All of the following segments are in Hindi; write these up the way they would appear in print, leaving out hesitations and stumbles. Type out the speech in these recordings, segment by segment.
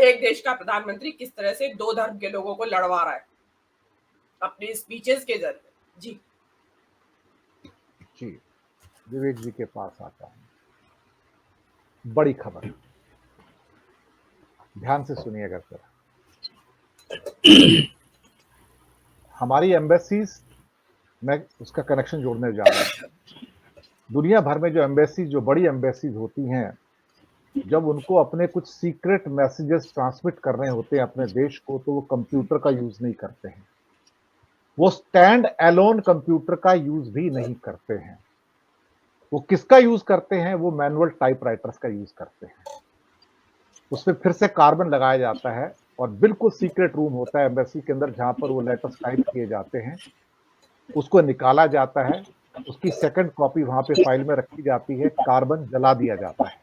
एक देश का प्रधानमंत्री किस तरह से दो धर्म के लोगों को लड़वा रहा है अपनी स्पीचेस के जरिए। जी जी, विवेक जी के पास आता हूं। बड़ी खबर, ध्यान से सुनिएगा सर। हमारी एम्बेसीज, मैं उसका कनेक्शन जोड़ने जा रहा हूं। दुनिया भर में जो एम्बेसीज, जो बड़ी एम्बेसीज होती हैं, जब उनको अपने कुछ सीक्रेट मैसेजेस ट्रांसमिट करने होते हैं अपने देश को, तो वो कंप्यूटर का यूज नहीं करते हैं। वो स्टैंड अलोन कंप्यूटर का यूज भी नहीं करते हैं। वो किसका यूज करते हैं? वो मैनुअल टाइपराइटर्स का यूज करते हैं। उसमें फिर से कार्बन लगाया जाता है और बिल्कुल सीक्रेट रूम होता है एम्बेसी के अंदर, जहां पर वो लेटर्स टाइप किए जाते हैं। उसको निकाला जाता है, उसकी सेकंड कॉपी वहां पे फाइल में रखी जाती है, कार्बन जला दिया जाता है,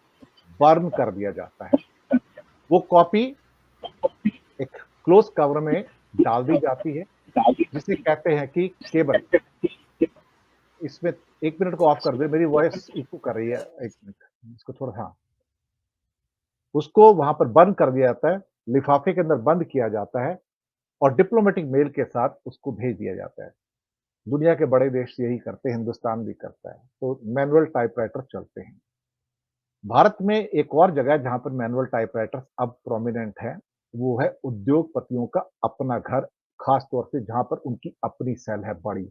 बर्न कर दिया जाता है। वो कॉपी एक क्लोज कवर में डाल दी जाती है, जिसे कहते हैं कि केबल। इसमें 1 मिनट को ऑफ कर दे, मेरी वॉइस इको कर रही है, 1 मिनट इसको थोड़ा। हाँ, उसको वहां पर बंद कर दिया जाता है, लिफाफे के अंदर बंद किया जाता है और डिप्लोमेटिक मेल के साथ उसको भेज दिया जाता है। दुनिया के बड़े देश यही करते हैं, हिंदुस्तान भी करता है। तो मैनुअल टाइपराइटर चलते हैं। भारत में एक और जगह जहां पर मैनुअल टाइपराइटर अब प्रोमिनेंट है, वो है उद्योगपतियों का अपना घर, खास तौर से जहां पर उनकी अपनी सेल है बड़ी।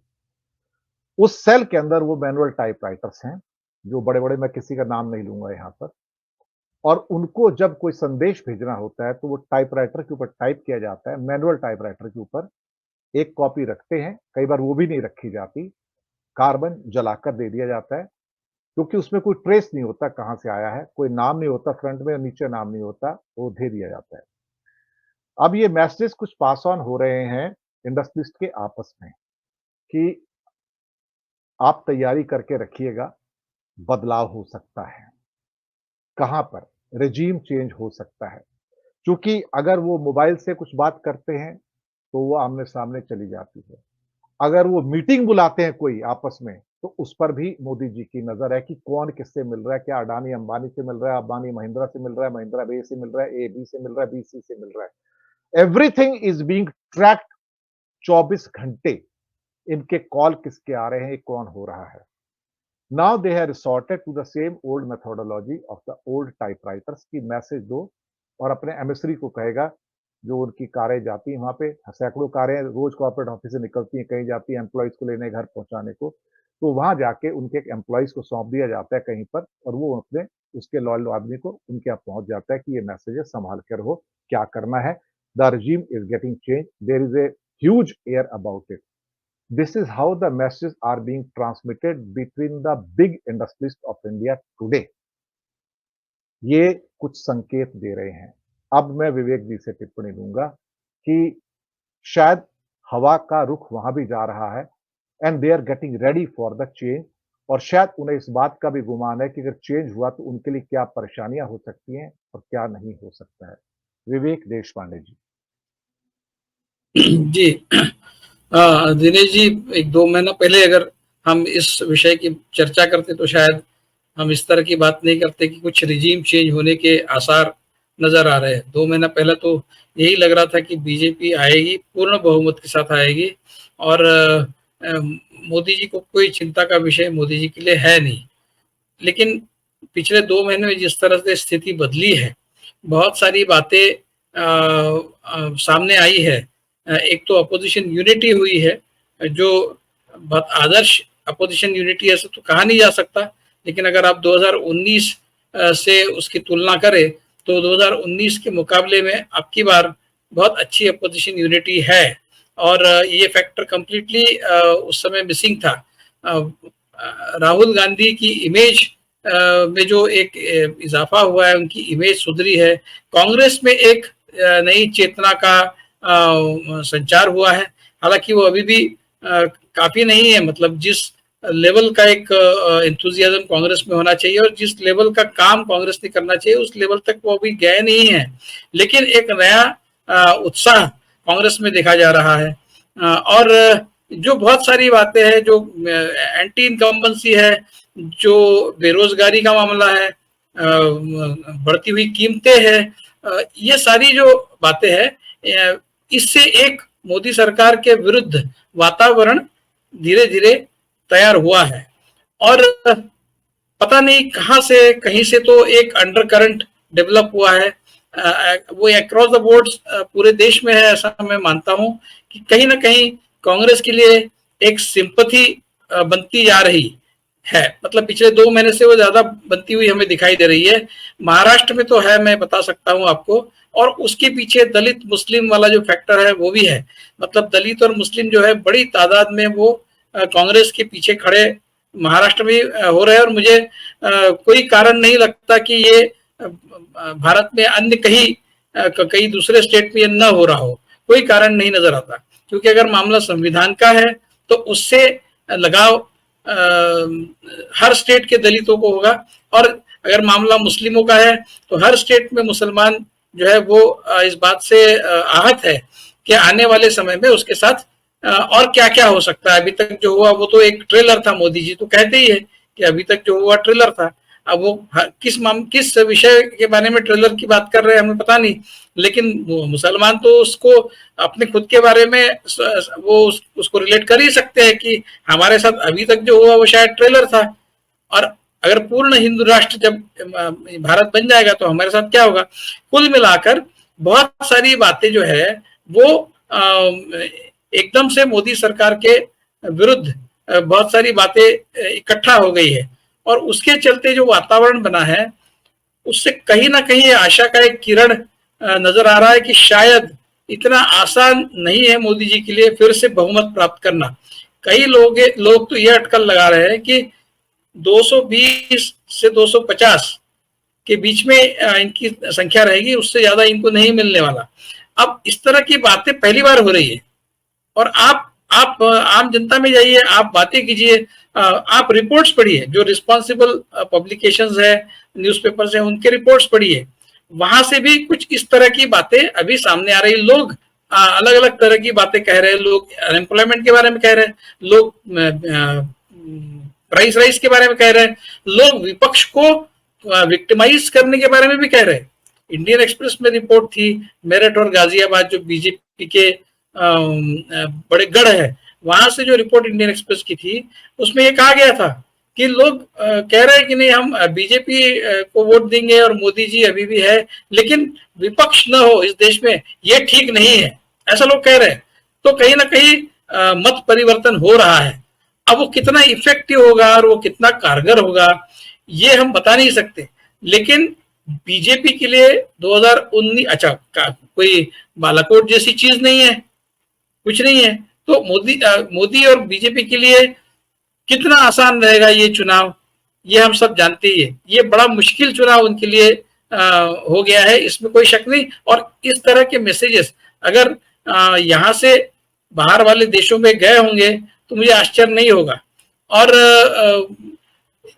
उस सेल के अंदर वो मैनुअल टाइपराइटर्स हैं, जो बड़े-बड़े, मैं किसी का नाम नहीं लूंगा यहां पर। और उनको जब कोई संदेश भेजना होता है, तो वो टाइपराइटर के ऊपर टाइप किया जाता है, मैनुअल टाइपराइटर के ऊपर। एक कॉपी रखते हैं, कई बार वो भी नहीं रखी जाती, कार्बन जलाकर दे दिया जाता है, क्योंकि उसमें कोई ट्रेस नहीं होता कहां से आया है, कोई नाम नहीं होता फ्रंट में, नीचे नाम नहीं होता, वो दे दिया जाता है। अब ये मैसेज कुछ पास ऑन हो रहे हैं इंडस्ट्रिस्ट के आपस में कि आप तैयारी करके रखिएगा, बदलाव हो सकता है। कहां पर? रेजीम चेंज हो सकता है। क्योंकि अगर वो मोबाइल से कुछ बात करते हैं, तो वो आमने-सामने चली जाती है। अगर वो मीटिंग बुलाते हैं कोई आपस में, तो उस पर भी मोदी जी की नज़र है कि कौन किससे मिल रहा है, क्या अडानी अंबानी से मिल रहा है, अंबानी महिंद्रा से मिल रहा है, महिंद्रा बी से मिल रहा है, ए बी से मिल रहा है, बी सी से मिल रहा है। एवरीथिंग इज़ बीइंग ट्रैक्ड 24 घंटे। इनके कॉल किसके आ रहे हैं, ये कौन हो रहा है। Now they have resorted to the same old methodology of the old typewriters की मैसेज दो और अपने एमिसरी को कहेगा, जो उनकी कारें जाती हैं वहाँ पे, सैकड़ों कारें रोज कॉर्पोरेट ऑफिस से निकलती हैं, कहीं जाती हैं एम्प्लॉइज को लेने घर पहुंचाने को, तो वहां जाके उनके एक एम्प्लॉइज को सौंप दिया जाता है कहीं पर, और वो अपने उसके लॉयल आदमी को उनके यहाँ पहुंच जाता है कि ये मैसेजेस संभाल कर हो, क्या करना है। The regime is getting change, there is a huge air about it. This is how the messages are being transmitted between the big industries of India today. ये कुछ संकेत दे रहे हैं। अब मैं विवेक जी से टिप्पणी लूंगा कि शायद हवा का रुख वहां भी जा रहा है, and they are getting ready for the change. और शायद उन्हें इस बात का भी गुमान है कि अगर चेंज हुआ तो उनके लिए क्या परेशानियां हो सकती हैं और क्या नहीं हो सकता है। विवेक देशपांडे जी। जी दिनेश जी, 1-2 महीना पहले अगर हम इस विषय की चर्चा करते तो शायद हम इस तरह की बात नहीं करते कि कुछ रिजीम चेंज होने के आसार नजर आ रहे हैं। 2 महीना पहले तो यही लग रहा था कि बीजेपी आएगी, पूर्ण बहुमत के साथ आएगी और मोदी जी को कोई चिंता का विषय मोदी जी के लिए है नहीं। लेकिन पिछले 2 महीने में जिस तरह से स्थिति बदली है, बहुत सारी बातें सामने आई है। एक तो अपोजिशन यूनिटी हुई है, जो बहुत आदर्श अपोजिशन यूनिटी ऐसे तो कहा नहीं जा सकता, लेकिन अगर आप 2019 से उसकी तुलना करें तो 2019 के मुकाबले में अब की बार बहुत अच्छी अपोजिशन यूनिटी है और ये फैक्टर कंप्लीटली उस समय मिसिंग था। राहुल गांधी की इमेज में जो एक इजाफा हुआ है, उनकी इमेज सुधरी है। कांग्रेस में एक नई चेतना का संचार हुआ है, हालांकि वो अभी भी काफी नहीं है। मतलब जिस लेवल का एक एंथुजियाज्म कांग्रेस में होना चाहिए और जिस लेवल का काम कांग्रेस ने करना चाहिए, उस लेवल तक वो अभी गए नहीं है। लेकिन एक नया उत्साह कांग्रेस में देखा जा रहा है और जो बहुत सारी बातें हैं, जो एंटी इनकम्बेंसी है, जो बेरोजगारी का मामला है, बढ़ती हुई कीमतें हैं ये सारी जो बातें हैं, इससे एक मोदी सरकार के विरुद्ध वातावरण धीरे धीरे तैयार हुआ है। और पता नहीं कहां से, कहीं से तो एक अंडर करंट डेवलप हुआ है, वो अक्रॉस द बोर्ड पूरे देश में है, ऐसा मैं मानता हूं कि कहीं ना कहीं कांग्रेस के लिए एक सिंपैथी बनती जा रही है। मतलब पिछले 2 महीने से वो ज्यादा बनती हुई हमें दिखाई दे रही है। महाराष्ट्र में तो है, मैं बता सकता हूं आपको, और उसके पीछे दलित मुस्लिम वाला जो फैक्टर है वो भी है। मतलब दलित और मुस्लिम जो है बड़ी तादाद में वो कांग्रेस के पीछे खड़े महाराष्ट्र में हो रहे हैं। और मुझे कोई कारण नहीं लगता कि ये भारत में अन्य कई दूसरे स्टेट में न हो रहा हो, कोई कारण नहीं नजर आता। क्योंकि अगर मामला संविधान का है तो उससे लगाव हर स्टेट के दलितों को होगा, और अगर मामला मुस्लिमों का है तो हर स्टेट में मुसलमान जो है वो इस बात से आहत है कि आने वाले समय में उसके साथ और क्या क्या हो सकता है। अभी तक जो हुआ वो तो एक ट्रेलर था, मोदी जी तो कहते ही है कि अभी तक जो हुआ ट्रेलर था। अब वो किस विषय के बारे में ट्रेलर की बात कर रहे हैं हमें पता नहीं, लेकिन मुसलमान तो उसको अपने खुद के बारे में वो उसको रिलेट कर ही सकते हैं कि हमारे साथ अभी तक जो हुआ वो शायद ट्रेलर था, और अगर पूर्ण हिंदू राष्ट्र जब भारत बन जाएगा तो हमारे साथ क्या होगा। कुल मिलाकर बहुत सारी बातें जो है वो एकदम से मोदी सरकार के विरुद्ध बहुत सारी बातें इकट्ठा हो गई है, और उसके चलते जो वातावरण बना है उससे कहीं ना कहीं आशा का एक किरण नजर आ रहा है कि शायद इतना आसान नहीं है मोदी जी के लिए फिर से बहुमत प्राप्त करना। कई लोग तो यह अटकल लगा रहे हैं कि 220 से 250 के बीच में इनकी संख्या रहेगी, उससे ज्यादा इनको नहीं मिलने वाला। अब इस तरह की बातें पहली बार हो रही है, और आप आम जनता में जाइए, आप बातें कीजिए, आप रिपोर्ट्स पढ़िए, जो रिस्पॉन्सिबल पब्लिकेशंस है, न्यूज़पेपर्स है, उनके रिपोर्ट्स पढ़िए, वहां से भी कुछ इस तरह की बातें अभी सामने आ रही। लोग अलग अलग तरह की बातें कह रहे हैं, लोग अनएम्प्लॉयमेंट के बारे में कह रहे हैं, लोग प्राइस राइज के बारे में कह रहे हैं, लोग विपक्ष को विक्टिमाइज करने के बारे में भी कह रहे हैं। इंडियन एक्सप्रेस में रिपोर्ट थी, मेरठ और गाजियाबाद जो बीजेपी के बड़े गढ़ है, वहां से जो रिपोर्ट इंडियन एक्सप्रेस की थी उसमें ये कहा गया था कि लोग कह रहे हैं कि नहीं हम बीजेपी को वोट देंगे और मोदी जी अभी भी है, लेकिन विपक्ष न हो इस देश में ये ठीक नहीं है, ऐसा लोग कह रहे हैं। तो कहीं ना कहीं मत परिवर्तन हो रहा है। अब वो कितना इफेक्टिव होगा और वो कितना कारगर होगा ये हम बता नहीं सकते, लेकिन बीजेपी के लिए 2019 अच्छा कोई बालाकोट जैसी चीज नहीं है, कुछ नहीं है। तो मोदी और बीजेपी के लिए कितना आसान रहेगा ये चुनाव, ये हम सब जानते ही है। ये बड़ा मुश्किल चुनाव उनके लिए हो गया है, इसमें कोई शक नहीं। और इस तरह के मैसेजेस अगर यहाँ से बाहर वाले देशों में गए होंगे तो मुझे आश्चर्य नहीं होगा। और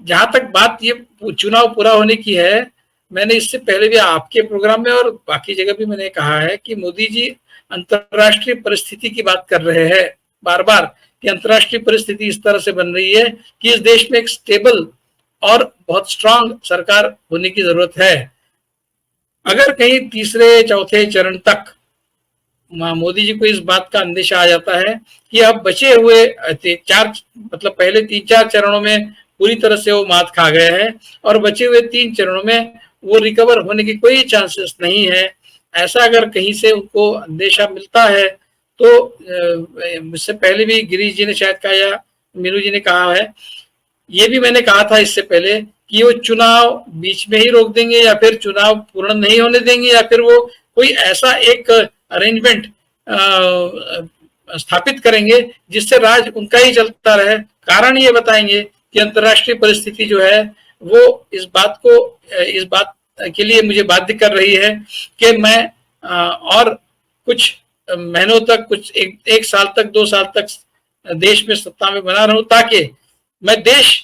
जहां तक बात ये चुनाव पूरा होने की है, मैंने इससे पहले भी आपके प्रोग्राम में और बाकी जगह भी मैंने कहा है कि मोदी जी अंतरराष्ट्रीय परिस्थिति की बात कर रहे हैं बार बार, कि अंतरराष्ट्रीय परिस्थिति इस तरह से बन रही है कि इस देश में एक स्टेबल और बहुत स्ट्रांग सरकार होने की जरूरत है। अगर कहीं तीसरे चौथे चरण तक मोदी जी को इस बात का अंदेशा आ जाता है कि अब बचे हुए मतलब पहले 3-4 चरणों में पूरी तरह से वो मात खा गए हैं और बचे हुए 3 चरणों में वो रिकवर होने की कोई चांसेस नहीं है, ऐसा अगर कहीं से उनको अंदेशा मिलता है तो इससे पहले भी गिरीश जी ने शायद कहा या मीनू जी ने कहा है, ये भी मैंने कहा था इससे पहले कि वो चुनाव बीच में ही रोक देंगे या फिर चुनाव पूर्ण नहीं होने देंगे या फिर वो कोई ऐसा एक अरेंजमेंट स्थापित करेंगे जिससे राज उनका ही चलता रहे। कारण ये बताएंगे कि अंतर्राष्ट्रीय परिस्थिति जो है वो इस बात के लिए मुझे बाध्य कर रही है कि मैं और कुछ महीनों तक, कुछ एक साल तक, 2 साल तक देश में सत्ता में बना रहूं, ताकि मैं देश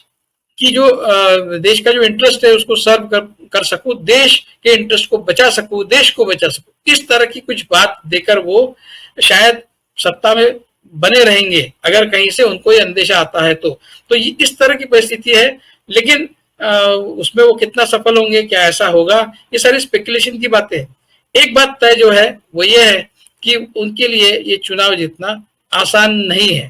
का जो इंटरेस्ट है उसको सर्व कर सकूं, देश के इंटरेस्ट को बचा सकूं, देश को बचा सकूं। इस तरह की कुछ बात देकर वो शायद सत्ता में बने रहेंगे अगर कहीं से उनको ये अंदेशा आता है तो ये इस तरह की परिस्थिति है। लेकिन उसमें वो कितना सफल होंगे, क्या ऐसा होगा, ये सारी स्पेकुलेशन की बातें हैं। एक बात तय जो है वो ये है कि उनके लिए ये चुनाव जीतना आसान नहीं है।